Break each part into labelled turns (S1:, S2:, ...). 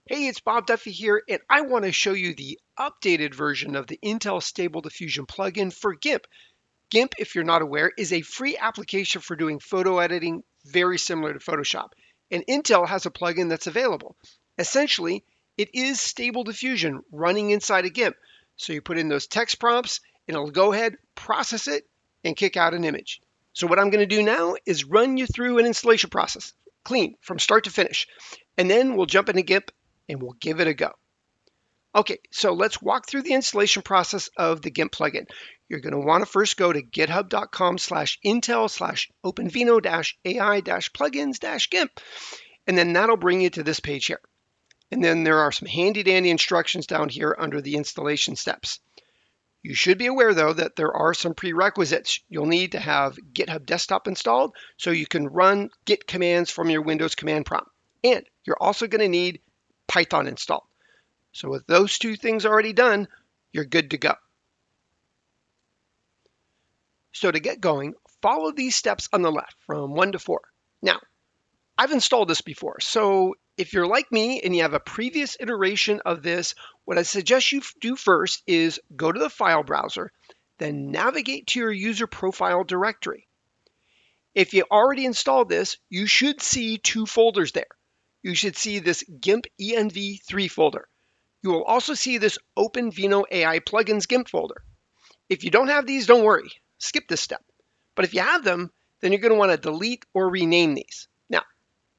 S1: Hey, it's Bob Duffy here, and I want to show you the updated version of the Intel Stable Diffusion plugin for GIMP. GIMP, if you're not aware, is a free application for doing photo editing very similar to Photoshop. And Intel has a plugin that's available. Essentially, it is Stable Diffusion running inside of GIMP. So you put in those text prompts, and it'll go ahead, process it, and kick out an image. So what I'm going to do now is run you through an installation process, clean, from start to finish. And then we'll jump into GIMP and we'll give it a go. Okay, so let's walk through the installation process of the GIMP plugin. You're going to want to first go to github.com/intel/openvino-ai-plugins-gimp, and then that'll bring you to this page here. And then there are some handy dandy instructions down here under the installation steps. You should be aware though that there are some prerequisites. You'll need to have GitHub Desktop installed so you can run Git commands from your Windows command prompt. And you're also going to need Python installed. So with those two things already done, you're good to go. So to get going, follow these steps on the left from 1 to 4. Now, I've installed this before, so if you're like me and you have a previous iteration of this, what I suggest you do first is go to the file browser, then navigate to your user profile directory. If you already installed this, you should see 2 folders there. You should see this GIMP env3 folder. You will also see this Open Vino AI plugins GIMP folder. If you don't have these, don't worry, skip this step. But if you have them, then you're going to want to delete or rename these. Now,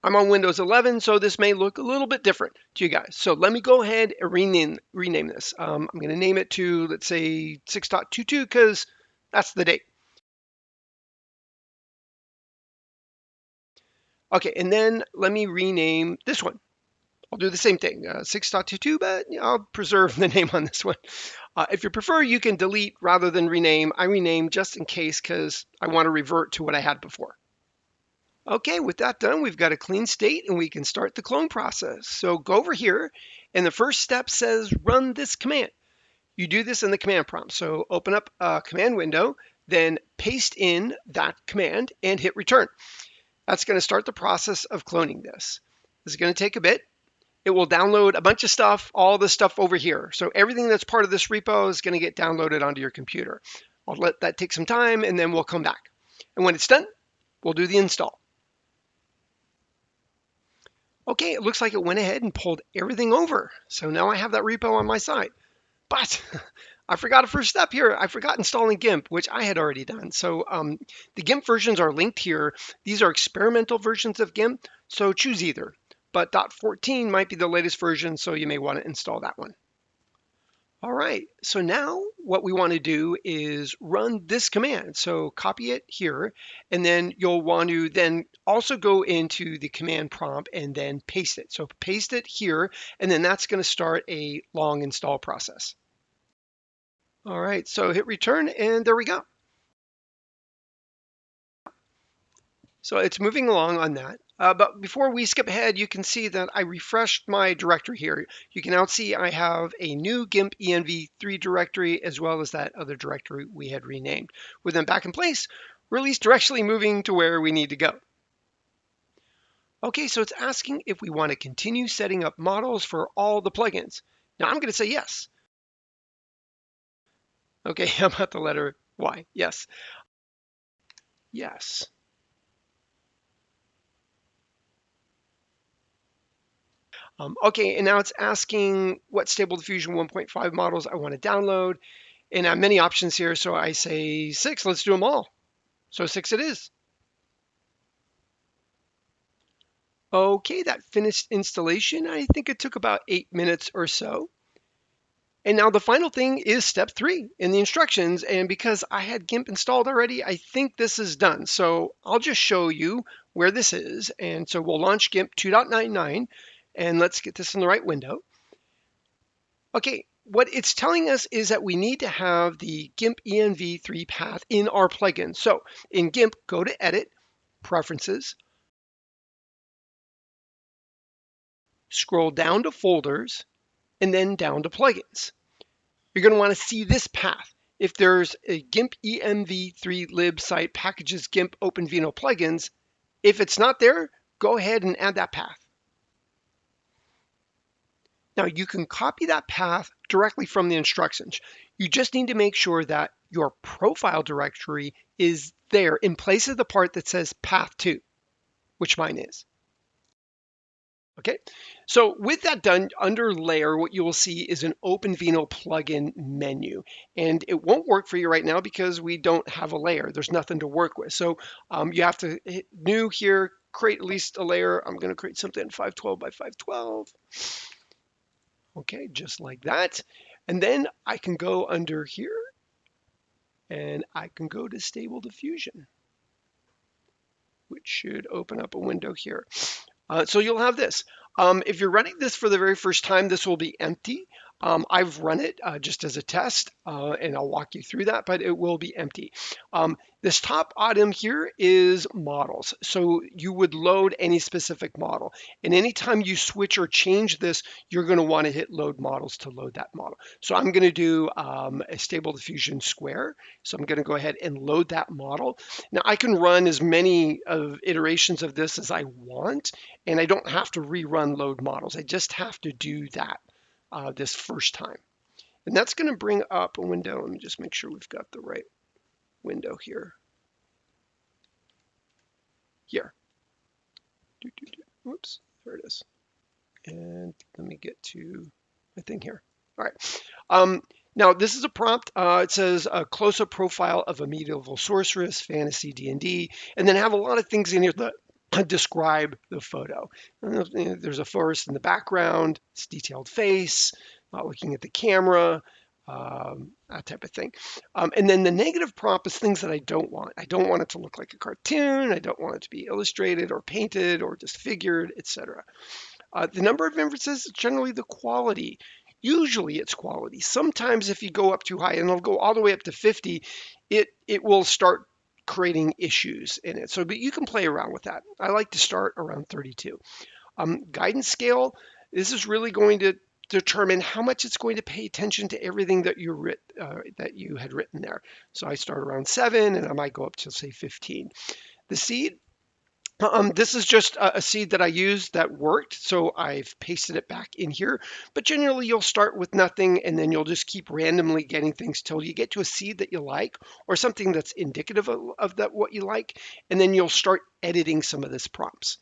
S1: I'm on Windows 11, so this may look a little bit different to you guys. So let me go ahead and rename this. I'm going to name it to, let's say, 6.22 because that's the date. Okay, and then let me rename this one. I'll do the same thing, 6.22, but I'll preserve the name on this one. If you prefer, you can delete rather than rename. I rename just in case because I want to revert to what I had before. Okay, with that done, we've got a clean state and we can start the clone process. So go over here and the first step says run this command. You do this in the command prompt. So open up a command window, then paste in that command and hit return. That's going to start the process of cloning this. This is going to take a bit. It will download a bunch of stuff, all the stuff over here. So everything that's part of this repo is going to get downloaded onto your computer. I'll let that take some time and then we'll come back. And when it's done, we'll do the install. Okay, it looks like it went ahead and pulled everything over. So now I have that repo on my side. But I forgot a first step here. I forgot installing GIMP, which I had already done. So the GIMP versions are linked here. These are experimental versions of GIMP, so choose either. But .14 might be the latest version, so you may want to install that one. All right, so now what we want to do is run this command. So copy it here, and then you'll want to then also go into the command prompt and then paste it. So paste it here, and then that's going to start a long install process. All right, so hit return, and there we go. So it's moving along on that. But before we skip ahead, you can see that I refreshed my directory here. You can now see I have a new GIMP env3 directory as well as that other directory we had renamed. With them back in place, we're at least directionally moving to where we need to go. Okay, so it's asking if we want to continue setting up models for all the plugins. Now I'm going to say yes. Okay, how about the letter Y? Yes. Yes. Okay, and now it's asking what Stable Diffusion 1.5 models I want to download. And I have many options here, so I say 6. Let's do them all. So 6 it is. Okay, that finished installation. I think it took about 8 minutes or so. And now the final thing is step 3 in the instructions. And because I had GIMP installed already, I think this is done. So I'll just show you where this is. And so we'll launch GIMP 2.99. And let's get this in the right window. Okay, what it's telling us is that we need to have the GIMP env3 path in our plugin. So in GIMP, go to Edit, Preferences, scroll down to Folders, and then down to Plugins. You're going to want to see this path. If there's a GIMP env3 lib site packages GIMP Open Vino plugins, if it's not there, go ahead and add that path. Now you can copy that path directly from the instructions. You just need to make sure that your profile directory is there in place of the part that says path to, which mine is. Okay, so with that done, under layer, what you will see is an Open Vino plugin menu. And it won't work for you right now because we don't have a layer. There's nothing to work with. So you have to hit new here, create at least a layer. I'm going to create something 512 by 512. Okay, just like that. And then I can go under here and I can go to Stable Diffusion, which should open up a window here. So you'll have this. If you're running this for the very first time, this will be empty. I've run it just as a test, and I'll walk you through that, but it will be empty. This top item here is models. So you would load any specific model. And anytime you switch or change this, you're going to want to hit load models to load that model. So I'm going to do a Stable Diffusion square. So I'm going to go ahead and load that model. Now I can run as many iterations of this as I want, and I don't have to rerun load models. I just have to do that this first time. And that's going to bring up a window. Let me just make sure we've got the right window here. Here. Whoops, there it is. And let me get to my thing here. All right. Now, this is a prompt. It says a close-up profile of a medieval sorceress, fantasy D&D, and then have a lot of things in here that describe the photo. There's a forest in the background, it's detailed face, not looking at the camera, that type of thing. And then the negative prompt is things that I don't want. I don't want it to look like a cartoon. I don't want it to be illustrated or painted or disfigured, etc. The number of inferences is generally the quality. Usually it's quality. Sometimes if you go up too high, and it'll go all the way up to 50, it will start creating issues in it. So, but you can play around with that. I like to start around 32. Guidance scale, this is really going to determine how much it's going to pay attention to everything that you had written there. So I start around 7, and I might go up to say 15. The seed, this is just a seed that I used that worked, so I've pasted it back in here. But generally, you'll start with nothing, and then you'll just keep randomly getting things till you get to a seed that you like, or something that's indicative of that what you like, and then you'll start editing some of this prompts.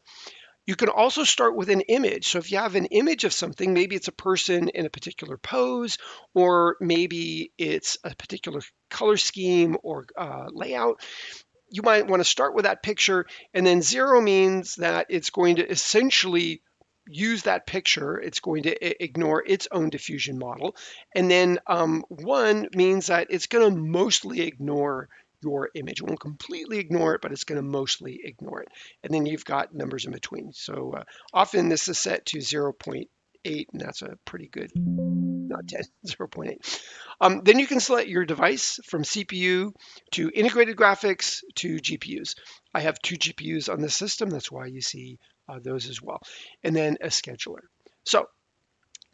S1: You can also start with an image. So if you have an image of something, maybe it's a person in a particular pose, or maybe it's a particular color scheme or layout. You might want to start with that picture, and then 0 means that it's going to essentially use that picture. It's going to ignore its own diffusion model. And then 1 means that it's going to mostly ignore your image. It won't completely ignore it, but it's going to mostly ignore it. And then you've got numbers in between. So often this is set to 0.8, and that's a pretty good, not 10, 0.8. Then you can select your device from CPU to integrated graphics to GPUs. I have 2 GPUs on this system. That's why you see those as well. And then a scheduler. So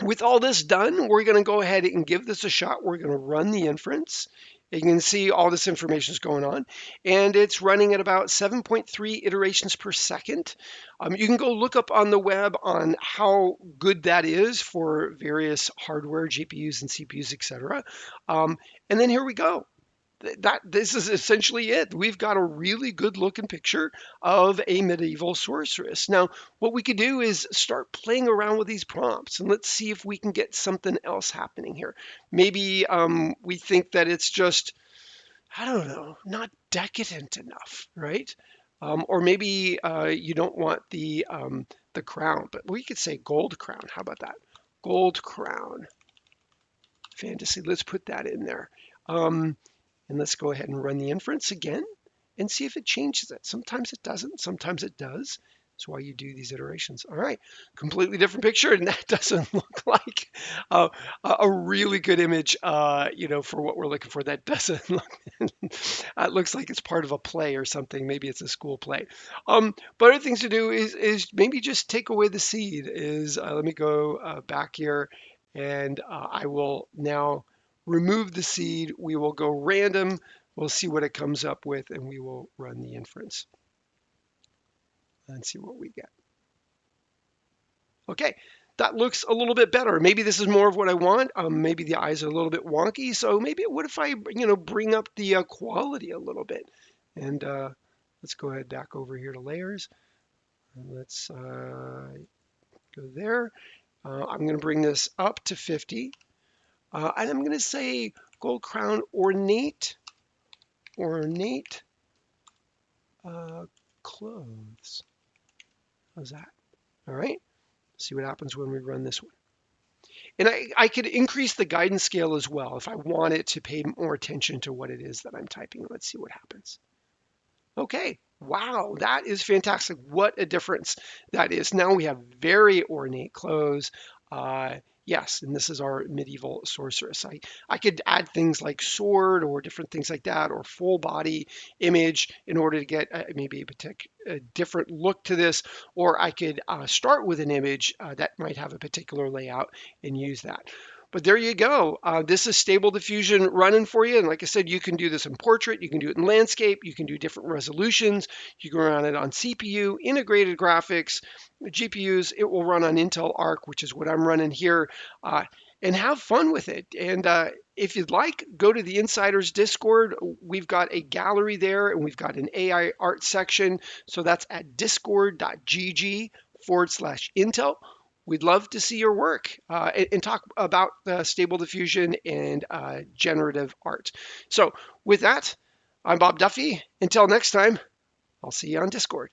S1: with all this done, we're going to go ahead and give this a shot. We're going to run the inference. You can see all this information is going on, and it's running at about 7.3 iterations per second. You can go look up on the web on how good that is for various hardware, GPUs and CPUs, etc. And then here we go. This is essentially it. We've got a really good looking picture of a medieval sorceress. Now, what we could do is start playing around with these prompts, and let's see if we can get something else happening here. Maybe we think that it's just, I don't know, not decadent enough, right? Or maybe you don't want the crown, but we could say gold crown. How about that? Gold crown fantasy. Let's put that in there. And let's go ahead and run the inference again and see if it changes it. Sometimes it doesn't, sometimes it does. That's why you do these iterations. All right, completely different picture, and that doesn't look like a really good image, for what we're looking for. That doesn't look, it looks like it's part of a play or something. Maybe it's a school play. But other things to do is maybe just take away the seed. Let me go back here, and I will now remove the seed. We will go random. We'll see what it comes up with, and we will run the inference and see what we get. Okay, that looks a little bit better. Maybe this is more of what I want. Maybe the eyes are a little bit wonky. So maybe what if I, bring up the quality a little bit? And let's go ahead back over here to layers. Let's go there. I'm going to bring this up to 50. And I'm going to say gold crown ornate clothes. How's that? All right. See what happens when we run this one. And I could increase the guidance scale as well if I want it to pay more attention to what it is that I'm typing. Let's see what happens. Okay, wow, that is fantastic. What a difference that is. Now we have very ornate clothes. Yes, and this is our medieval sorceress. I could add things like sword or different things like that, or full body image in order to get maybe a different look to this, or I could start with an image that might have a particular layout and use that. But there you go. This is Stable Diffusion running for you. And like I said, you can do this in portrait, you can do it in landscape, you can do different resolutions. You can run it on CPU, integrated graphics, GPUs. It will run on Intel Arc, which is what I'm running here. And have fun with it. And if you'd like, go to the Insiders Discord. We've got a gallery there and we've got an AI art section. So that's at discord.gg/Intel. We'd love to see your work and talk about Stable Diffusion and generative art. So with that, I'm Bob Duffy. Until next time, I'll see you on Discord.